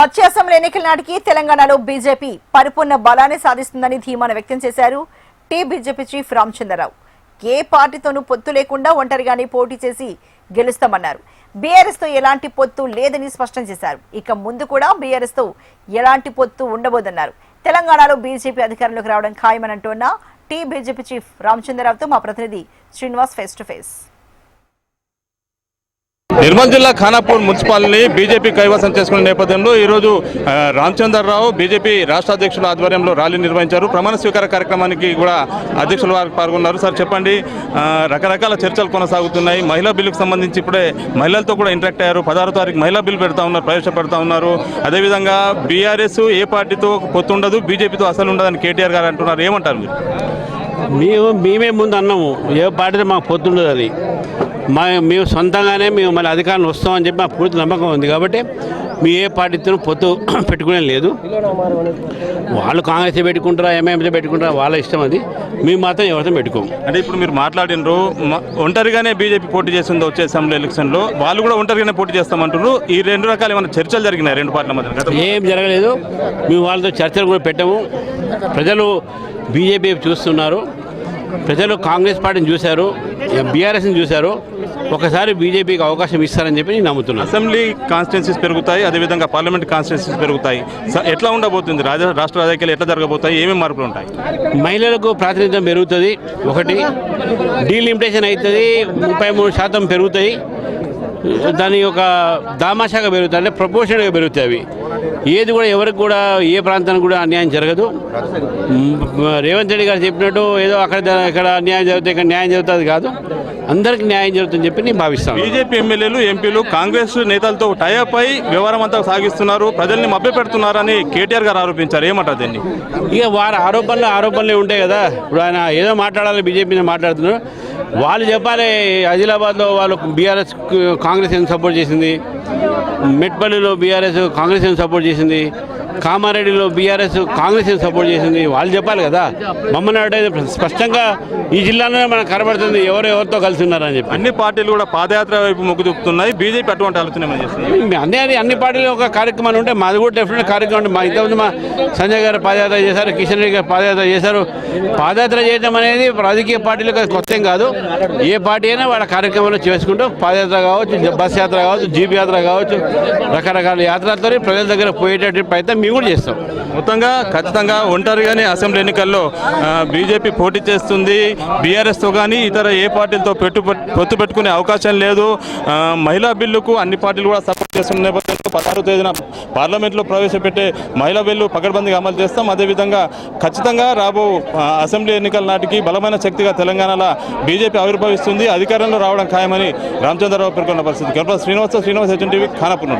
వచ్చే అసెంబ్లీ ఎన్నికల నాటికి తెలంగాణలో బీజేపీ పరిపూర్ణ బలాన్ని సాధిస్తుందని ధీమాను వ్యక్తం చేశారు బీజేపీ చీఫ్ రామచంద్రరావు. ఏ పార్టీతోనూ పొత్తు లేకుండా ఒంటరిగానే పోటీ చేసి గెలుస్తామన్నారు. బీఆర్ఎస్ తో ఎలాంటి పొత్తు లేదని స్పష్టం చేశారు. ఇక ముందు కూడా బీఆర్ఎస్ తో ఎలాంటి పొత్తు ఉండబోదన్నారు. తెలంగాణలో బీజేపీ అధికారంలోకి రావడం ఖాయమనంటున్న బీజేపీ చీఫ్ రామచంద్రరావుతో మా ప్రతినిధి Srinivas face to face. Nirmal జిల్లా ఖానాపూర్ మున్సిపాలిటీని బీజేపీ కైవసం చేసుకున్న నేపథ్యంలో ఈరోజు రామచంద్రరావు బీజేపీ రాష్ట్ర అధ్యక్షుల ఆధ్వర్యంలో ర్యాలీ నిర్వహించారు. ప్రమాణ స్వీకార కార్యక్రమానికి కూడా అధ్యక్షుల వారు పాల్గొన్నారు. సార్ చెప్పండి, రకరకాల చర్చలు కొనసాగుతున్నాయి. మహిళా బిల్లుకు సంబంధించి ఇప్పుడే మహిళలతో కూడా ఇంటరాక్ట్ అయ్యారు. 16వ తారీఖు మహిళా బిల్లు పెడతా ఉన్నారు, ప్రవేశపెడతా ఉన్నారు. అదేవిధంగా బీఆర్ఎస్ ఏ పార్టీతో పొత్తు ఉండదు, బీజేపీతో అసలు ఉండదని కేటీఆర్ గారు అంటున్నారు. ఏమంటారు మీరు? మేమే ముందు అన్నాము ఏ పార్టీతో మాకు పొత్తు ఉండదు. అది మేము సొంతంగానే మేము మళ్ళీ అధికారం వస్తామని చెప్పి మాకు పూర్తి నమ్మకం ఉంది. కాబట్టి మీ ఏ పార్టీతో పొత్తు పెట్టుకునే లేదు. వాళ్ళు కాంగ్రెస్ పెట్టుకుంటారా, ఎంఐఎంతో పెట్టుకుంటారా, వాళ్ళ ఇష్టం. అది మేము మాత్రం ఎవరితో పెట్టుకోము. అంటే ఇప్పుడు మీరు మాట్లాడినరు ఒంటరిగానే బీజేపీ పోటీ చేసింది వచ్చే అసెంబ్లీ ఎలక్షన్లో, వాళ్ళు కూడా ఒంటరిగానే పోటీ చేస్తామంటున్నారు. ఈ రెండు రకాల ఏమైనా చర్చలు జరిగినాయి రెండు పార్టీల మధ్య? ఏం జరగలేదు. మేము వాళ్ళతో చర్చలు కూడా పెట్టాము. ప్రజలు బీజేపీ చూస్తున్నారు, ప్రజలు కాంగ్రెస్ పార్టీని చూశారు, బీఆర్ఎస్ని చూశారు. ఒకసారి బీజేపీకి అవకాశం ఇస్తారని చెప్పి నేను నమ్ముతున్నాను. అసెంబ్లీ కాన్స్టిట్యున్సీస్ పెరుగుతాయి, అదేవిధంగా పార్లమెంట్ కాన్స్టిట్యున్సీస్ పెరుగుతాయి. ఎట్లా ఉండబోతుంది? రాష్ట్ర రాజకీయాలు ఎట్లా జరగబోతాయి? ఏమేమి మార్పులు ఉంటాయి? మహిళలకు ప్రాతినిధ్యం పెరుగుతుంది. ఒకటి డీలిమిటేషన్ అవుతుంది, 33% పెరుగుతాయి. దాని యొక్క దామాషాగా పెరుగుతాయి, అంటే ప్రపోర్షన్గా పెరుగుతాయి. అవి ఏది కూడా ఎవరికి కూడా ఏ ప్రాంతానికి కూడా అన్యాయం జరగదు. రేవంత్ రెడ్డి గారు చెప్పినట్టు ఏదో ఇక్కడ అన్యాయం జరుగుతుంది, ఇక్కడ న్యాయం జరుగుతుంది కాదు, అందరికి న్యాయం జరుగుతుందని చెప్పి నేను భావిస్తాను. బీజేపీ ఎమ్మెల్యేలు, ఎంపీలు కాంగ్రెస్ నేతలతో టైఅప్ అయి వ్యవహారం అంతా సాగిస్తున్నారు, ప్రజల్ని మభ్యపెడుతున్నారని కేటీఆర్ గారు ఆరోపించారు. ఏమంటారు దీన్ని? ఇక వారి ఆరోపణలే ఉంటాయి కదా. ఇప్పుడు ఆయన ఏదో మాట్లాడాలి, బీజేపీని మాట్లాడుతున్నారు. వాళ్ళు చెప్పాలి, ఆదిలాబాద్లో వాళ్ళు బీఆర్ఎస్ కాంగ్రెస్ ఏం సపోర్ట్ చేసింది, మెట్పల్లిలో బీఆర్ఎస్ కాంగ్రెస్ ఏం సపోర్ట్ చేసింది, కామారెడ్డిలో బీఆర్ఎస్ కాంగ్రెస్ ఏం సపోర్ట్ చేసింది, వాళ్ళు చెప్పాలి కదా. మమ్మల్ని అడిగితే స్పష్టంగా ఈ జిల్లాలోనే మనకు కనబడుతుంది ఎవరితో కలిసి ఉన్నారని చెప్పి. అన్ని పార్టీలు కూడా పాదయాత్ర వైపు మొగ్గు చూపుతున్నాయి. బీజేపీ అటువంటి ఆలోచన చేస్తుంది. అన్ని పార్టీలు ఒక కార్యక్రమాలు ఉంటాయి, మాది కూడా డెఫినెట్ కార్యక్రమం ఉంటుంది. మా ఇంతకుముందు మా సంజయ్ గారు పాదయాత్ర చేశారు, కిషన్ రెడ్డి గారు పాదయాత్ర చేశారు. పాదయాత్ర చేయడం అనేది రాజకీయ పార్టీలకు కొత్త ఏం కాదు. ఏ పార్టీ అయినా వాళ్ళ కార్యక్రమాలు చేసుకుంటూ పాదయాత్ర కావచ్చు, బస్ యాత్ర కావచ్చు, జీప్ యాత్ర కావచ్చు, రకరకాల యాత్రలతో ప్రజల దగ్గర పోయేటట్టు ప్రయత్నం మేము కూడా చేస్తాం. మొత్తంగా ఖచ్చితంగా ఒంటరిగానే అసెంబ్లీ ఎన్నికల్లో బీజేపీ పోటీ చేస్తుంది. బీఆర్ఎస్తో కానీ ఇతర ఏ పార్టీలతో పొత్తు పెట్టుకునే అవకాశం లేదు. మహిళా బిల్లుకు అన్ని పార్టీలు కూడా సపోర్ట్ చేస్తున్న నేపథ్యంలో 16వ తేదీన పార్లమెంట్లో ప్రవేశపెట్టే మహిళా బిల్లు పకడ్బందీగా అమలు చేస్తాం. అదేవిధంగా ఖచ్చితంగా రాబో అసెంబ్లీ ఎన్నికల నాటికి బలమైన శక్తిగా తెలంగాణలో బీజేపీ ఆవిర్భవిస్తుంది, అధికారంలో రావడం ఖాయమని రామచంద్రరావు పేర్కొన్న పరిస్థితి. Srinivas HN TV Khanapur.